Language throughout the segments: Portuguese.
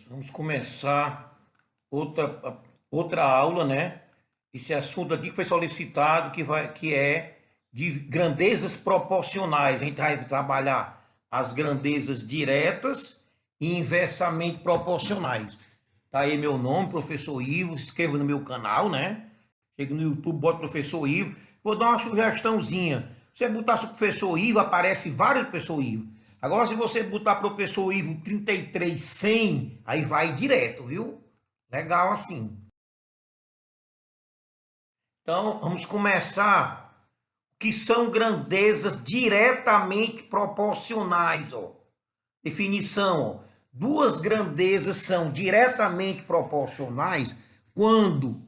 Vamos começar outra aula, né? Esse assunto aqui que foi solicitado, que é de grandezas proporcionais. A gente vai trabalhar as grandezas diretas e inversamente proporcionais. Tá aí meu nome, professor Ivo, se inscreva no meu canal, né? Chega no YouTube, bota professor Ivo. Vou dar uma sugestãozinha. Se você botar professor Ivo, aparece vários professor Ivo. Agora, se você botar professor Ivo 33100, aí vai direto, viu? Legal assim. Então, vamos começar. Que são grandezas diretamente proporcionais, ó. Definição, ó. Duas grandezas são diretamente proporcionais quando,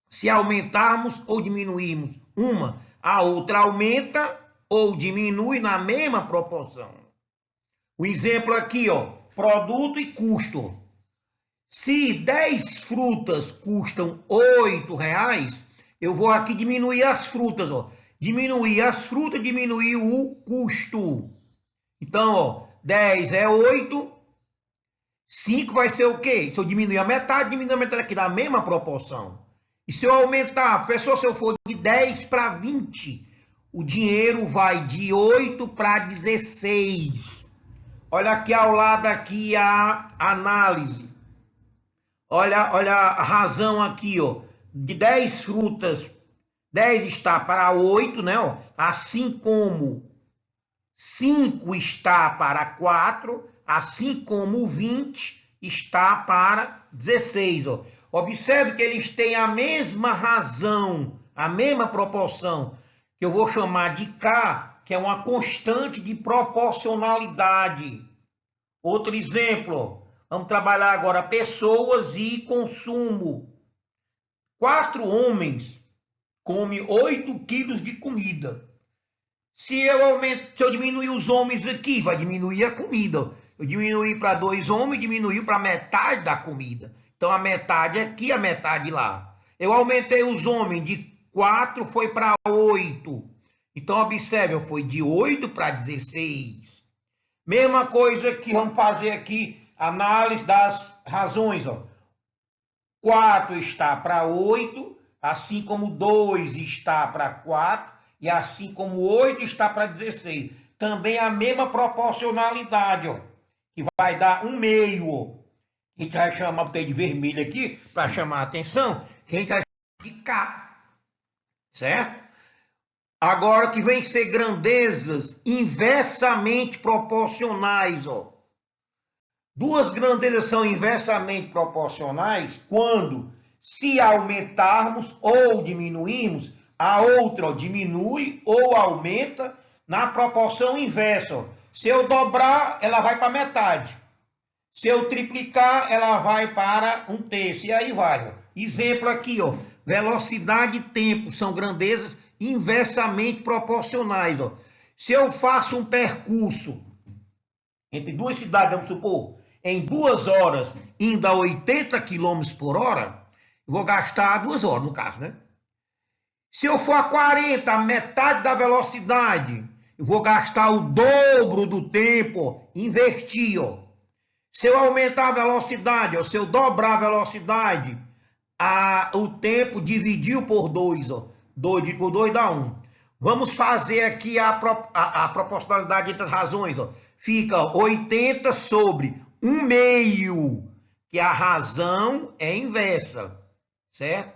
se aumentarmos ou diminuirmos uma, a outra aumenta ou diminui na mesma proporção. O exemplo aqui, ó, produto e custo. Se 10 frutas custam R$ 8, eu vou aqui diminuir as frutas, ó. Diminuir as frutas, diminuir o custo. Então, ó, 10 é 8, 5 vai ser o quê? Se eu diminuir a metade aqui na mesma proporção. E se eu aumentar, professor, se eu for de 10 para 20, o dinheiro vai de 8 para 16. Olha aqui ao lado aqui a análise. Olha a razão aqui, ó. De 10 frutas, 10 está para 8, né? Ó. Assim como 5 está para 4, assim como 20 está para 16. Ó. Observe que eles têm a mesma razão, a mesma proporção, que eu vou chamar de K, que é uma constante de proporcionalidade. Outro exemplo, vamos trabalhar agora pessoas e consumo. 4 homens comem 8 quilos de comida. Se eu diminuir os homens aqui, vai diminuir a comida. Eu diminuir para 2 homens, diminuiu para metade da comida. Então a metade aqui, a metade lá. Eu aumentei os homens de 4, foi para 8. Então observe, foi de 8 para 16. Mesma coisa que vamos fazer aqui, análise das razões, ó. 4 está para 8, assim como 2 está para 4, e assim como 8 está para 16. Também a mesma proporcionalidade, ó, que vai dar 1/2, ó. A gente vai chamar, botei de vermelho aqui, para chamar a atenção, que a gente vai chamar de K, certo? Agora que vem ser grandezas inversamente proporcionais, ó. Duas grandezas são inversamente proporcionais quando, se aumentarmos ou diminuirmos, a outra, ó, diminui ou aumenta na proporção inversa. Ó. Se eu dobrar, ela vai para metade. Se eu triplicar, ela vai para 1/3. E aí vai. Ó. Exemplo aqui, ó. Velocidade e tempo são grandezas inversamente proporcionais. Ó. Se eu faço um percurso entre duas cidades, vamos supor, em 2 horas, indo a 80 km por hora, eu vou gastar 2 horas, no caso, né? Se eu for a 40, a metade da velocidade, eu vou gastar o dobro do tempo, invertir, ó. Se eu aumentar a velocidade, ó, se eu dobrar a velocidade, o tempo dividiu por 2, ó. 2 por 2 dá 1. Vamos fazer aqui a proporcionalidade entre as razões, ó. Fica 80 sobre 1/2, que a razão é inversa, certo?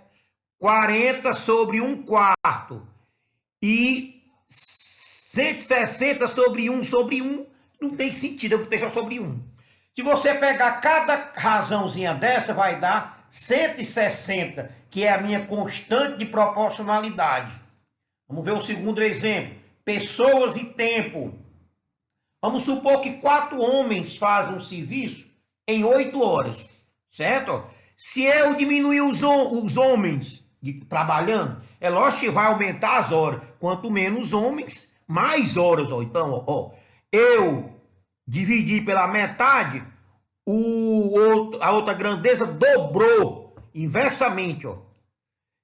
40 sobre 1/4 e 160 sobre 1 sobre 1, não tem sentido, eu botei só sobre 1. Se você pegar cada razãozinha dessa, vai dar 160, que é a minha constante de proporcionalidade. Vamos ver o segundo exemplo. Pessoas e tempo. Vamos supor que 4 homens fazem um serviço em 8 horas, certo? Se eu diminuir os homens trabalhando, é lógico que vai aumentar as horas. Quanto menos homens, mais horas. Ó. Então, ó, eu dividi pela metade, a outra grandeza dobrou inversamente. Ó.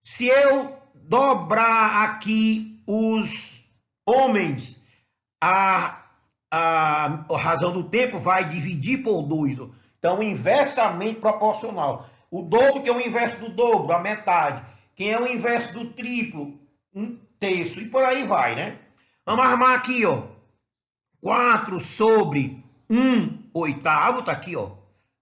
Se eu dobrar aqui os homens, a razão do tempo vai dividir por 2. Ó. Então, inversamente proporcional. O dobro, que é o inverso do dobro, a metade. Quem é o inverso do triplo? Um terço. E por aí vai, né? Vamos armar aqui, ó. 4 sobre 1 oitavo, tá aqui, ó.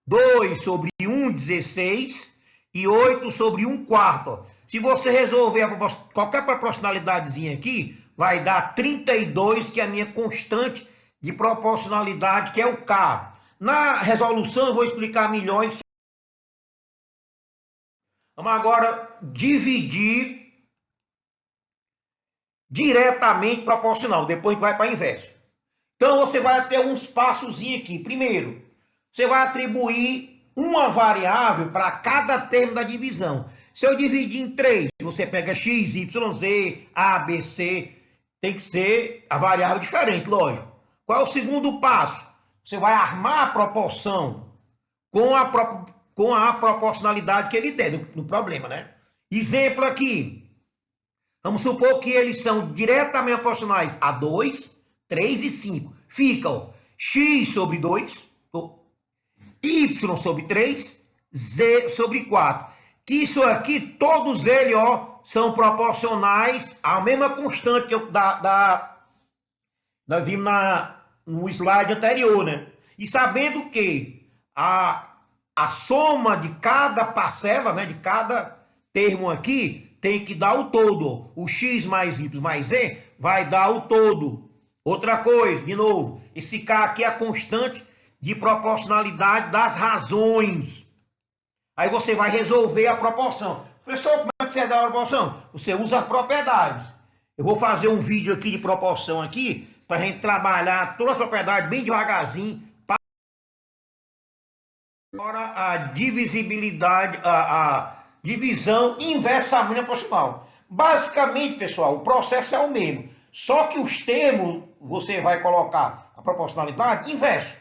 2 sobre 1, 16. E 8 sobre 1 quarto, ó. Se você resolver qualquer proporcionalidadezinha aqui, vai dar 32, que é a minha constante de proporcionalidade, que é o K. Na resolução eu vou explicar melhor. Vamos agora dividir diretamente proporcional, depois vai para inverso. Então você vai ter uns passos aqui. Primeiro, você vai atribuir uma variável para cada termo da divisão. Se eu dividir em 3, você pega x, y, z, a, b, c, tem que ser a variável diferente, lógico. Qual é o segundo passo? Você vai armar a proporção com a proporcionalidade que ele der no problema, né? Exemplo aqui. Vamos supor que eles são diretamente proporcionais a 2, 3 e 5. Ficam x sobre 2, y sobre 3, z sobre 4. Que isso aqui, todos eles, ó, são proporcionais à mesma constante que nós vimos no slide anterior, né? E sabendo que a soma de cada parcela, né, de cada termo aqui, tem que dar o todo. O x mais y mais z vai dar o todo. Outra coisa, de novo, esse K aqui é a constante de proporcionalidade das razões. Aí você vai resolver a proporção. Professor, como é que você dá a proporção? Você usa as propriedades. Eu vou fazer um vídeo aqui de proporção aqui, para a gente trabalhar todas as propriedades bem devagarzinho. Agora a divisibilidade, a divisão inversamente proporcional. Basicamente, pessoal, o processo é o mesmo. Só que os termos, você vai colocar a proporcionalidade inverso.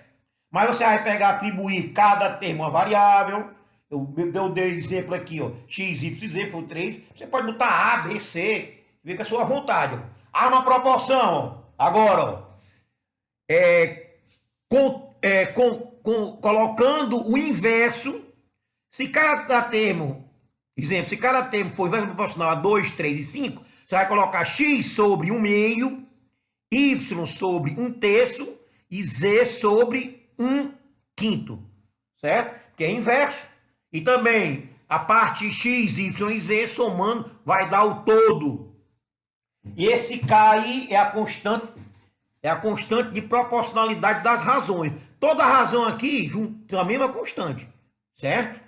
Mas você vai pegar, atribuir cada termo uma variável. Eu dei exemplo aqui, ó, x, y, z, foi 3. Você pode botar A, B, C, ver com a sua vontade. Ó. Arma a proporção, ó. Agora, ó, colocando o inverso, se cada termo, exemplo, se cada termo for inverso proporcional a 2, 3 e 5, você vai colocar x sobre 1 meio, y sobre 1 terço e z sobre 1 quinto, certo? Que é inverso. E também a parte x, y e z somando vai dar o todo. E esse K aí é a constante de proporcionalidade das razões. Toda razão aqui tem a mesma constante, certo?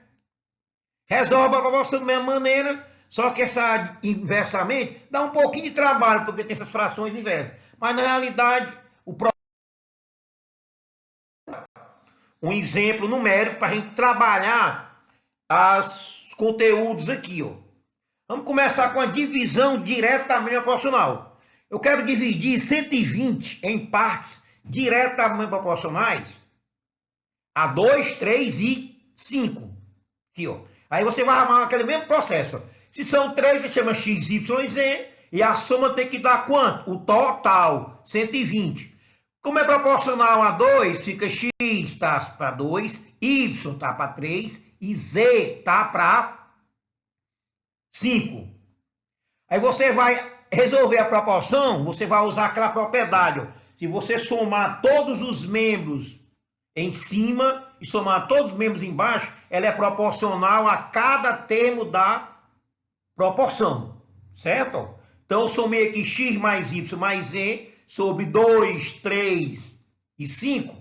Resolve a proporção da mesma maneira, só que essa inversamente dá um pouquinho de trabalho, porque tem essas frações inversas. Mas na realidade, um exemplo numérico para a gente trabalhar os conteúdos aqui, ó. Vamos começar com a divisão diretamente proporcional. Eu quero dividir 120 em partes diretamente proporcionais a 2, 3 e 5. Aqui, ó. Aí você vai armar aquele mesmo processo. Ó. Se são 3, você chama x, y e z. E a soma tem que dar quanto? O total, 120. Como é proporcional a 2, fica x tá para 2, y tá para 3 e z tá para 5. Aí você vai resolver a proporção, você vai usar aquela propriedade. Ó. Se você somar todos os membros em cima e somar todos os membros embaixo, ela é proporcional a cada termo da proporção, certo? Então eu somei aqui x mais y mais z sobre 2, 3 e 5.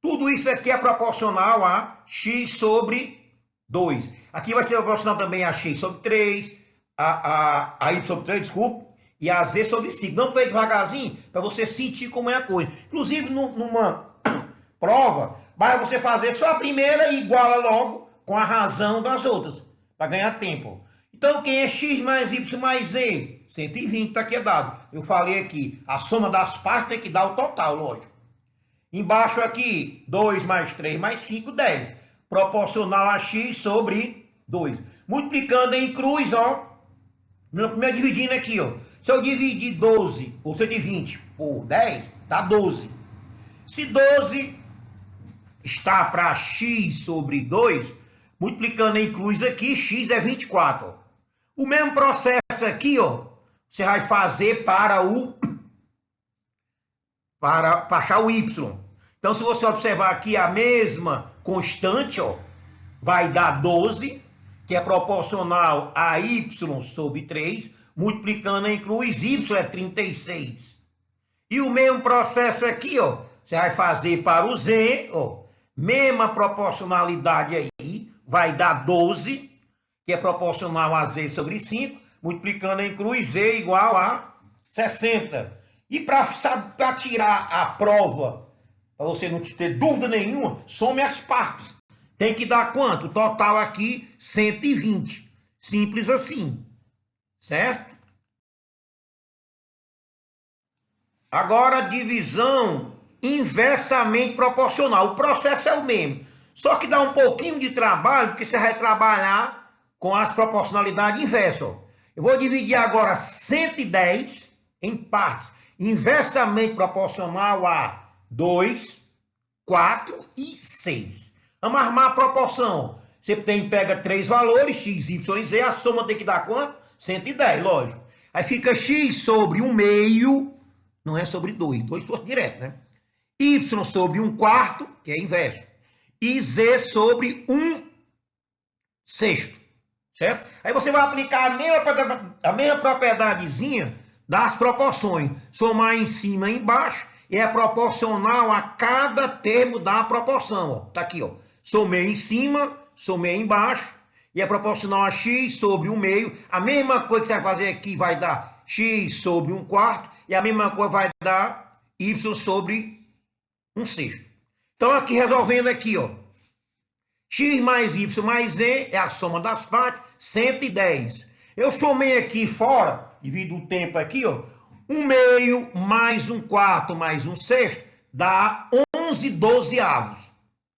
Tudo isso aqui é proporcional a x sobre 2. Aqui vai ser proporcional também a x sobre 3, a y sobre 3, desculpa, e a z sobre 5. Não foi devagarzinho para você sentir como é a coisa. Inclusive, numa prova, vai você fazer só a primeira e iguala logo com a razão das outras, para ganhar tempo. Então, quem é x mais y mais z? 120 está aqui dado. Eu falei aqui, a soma das partes tem que dar o total, lógico. Embaixo aqui, 2 mais 3 mais 5, 10. Proporcional a x sobre 2. Multiplicando em cruz, ó. Me dividindo aqui, ó. Se eu dividir 12, ou 120 por 10, dá 12. Se 12 está para x sobre 2, multiplicando em cruz aqui, x é 24. Ó. O mesmo processo aqui, ó, você vai fazer para achar o y. Então, se você observar aqui a mesma constante, ó, vai dar 12, que é proporcional a y sobre 3, multiplicando em cruz, y é 36. E o mesmo processo aqui, ó, você vai fazer para o z, ó, mesma proporcionalidade aí, vai dar 12, que é proporcional a z sobre 5, multiplicando em cruz, z igual a 60. E para tirar a prova, para você não ter dúvida nenhuma, some as partes. Tem que dar quanto? O total aqui, 120. Simples assim. Certo? Agora, divisão inversamente proporcional. O processo é o mesmo. Só que dá um pouquinho de trabalho, porque você vai trabalhar com as proporcionalidades inversas. Eu vou dividir agora 110 em partes. Inversamente proporcional a 2, 4 e 6. Vamos armar a proporção. Você pega 3 valores, x, y e z, a soma tem que dar quanto? 110, lógico. Aí fica x sobre 1 meio, não é sobre 2, 2 fosse direto, né? Y sobre 1 quarto, que é inverso. E z sobre 1 sexto, certo? Aí você vai aplicar a mesma propriedadezinha das proporções. Somar em cima e embaixo é proporcional a cada termo da proporção. Ó. Tá aqui, ó. Somei em cima, somei embaixo, e é proporcional a x sobre 1 meio. A mesma coisa que você vai fazer aqui vai dar x sobre 1 quarto, e a mesma coisa vai dar y sobre 1 sexto. Então, aqui resolvendo aqui, ó. X mais y mais z é a soma das partes, 110. Eu somei aqui fora, divido o tempo aqui, ó. 1 meio mais 1 quarto mais 1 sexto dá 11 dozeavos,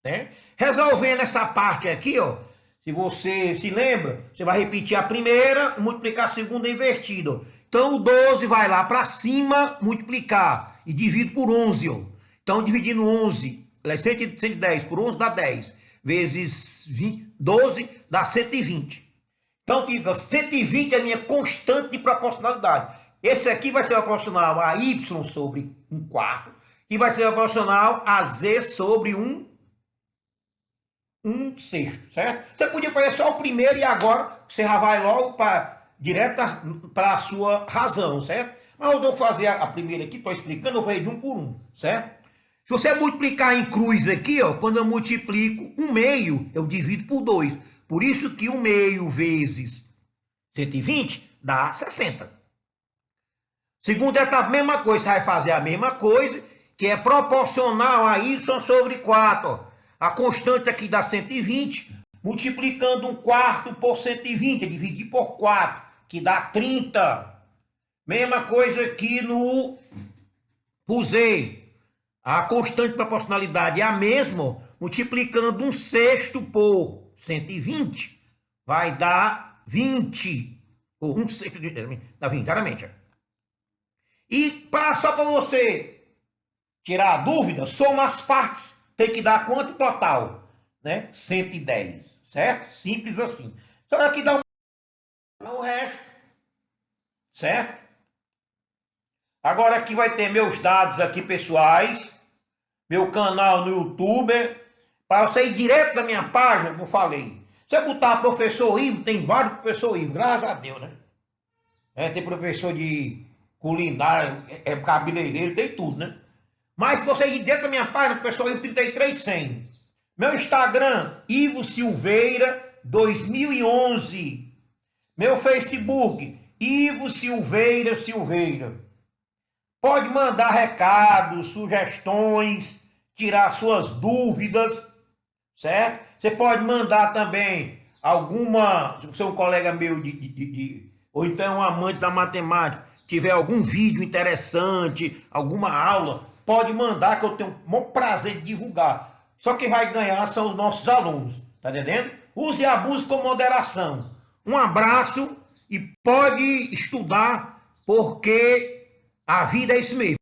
né? Resolvendo essa parte aqui, ó, se você se lembra, você vai repetir a primeira, multiplicar a segunda invertida. Então, o 12 vai lá para cima, multiplicar, e divide por 11. Ó. Então, dividindo 11, 110 por 11 dá 10, vezes 12 dá 120. Então, fica 120 é a minha constante de proporcionalidade. Esse aqui vai ser proporcional a y sobre 1 quarto, e vai ser proporcional a z sobre 1 sexto, certo? Você podia fazer só o primeiro e agora você já vai logo direto para a sua razão, certo? Mas eu vou fazer a primeira aqui, estou explicando, eu vou ir de 1 por 1, certo? Se você multiplicar em cruz aqui, ó, quando eu multiplico 1 meio, eu divido por 2. Por isso que 1 meio vezes 120 dá 60. Segunda etapa, mesma coisa, você vai fazer a mesma coisa, que é proporcional a y sobre 4, ó. A constante aqui dá 120, multiplicando 1 quarto por 120, dividir por 4, que dá 30. Mesma coisa aqui no z. A constante de proporcionalidade é a mesma, multiplicando 1 sexto por 120, vai dar 20. Ou 1 sexto, dá 20, claramente. E só para você tirar a dúvida, soma as partes. Tem que dar quanto total? Né? 110, certo? Simples assim. Só aqui dá o resto, certo? Agora aqui vai ter meus dados aqui pessoais, meu canal no YouTube, para você ir direto na minha página, como eu falei. Se você botar professor Ivo, tem vários professores Ivo, graças a Deus, né? Tem professor de culinária, cabeleireiro, tem tudo, né? Mas se você ir dentro da minha página, pessoal, Ivo 33100. Meu Instagram, Ivo Silveira 2011. Meu Facebook, Ivo Silveira Silveira. Pode mandar recados, sugestões, tirar suas dúvidas, certo? Você pode mandar também alguma, se você é um colega meu ou então um amante da matemática, tiver algum vídeo interessante, alguma aula, pode mandar que eu tenho o maior prazer de divulgar. Só quem vai ganhar são os nossos alunos, tá entendendo? Use e abuse com moderação. Um abraço e pode estudar, porque a vida é isso mesmo.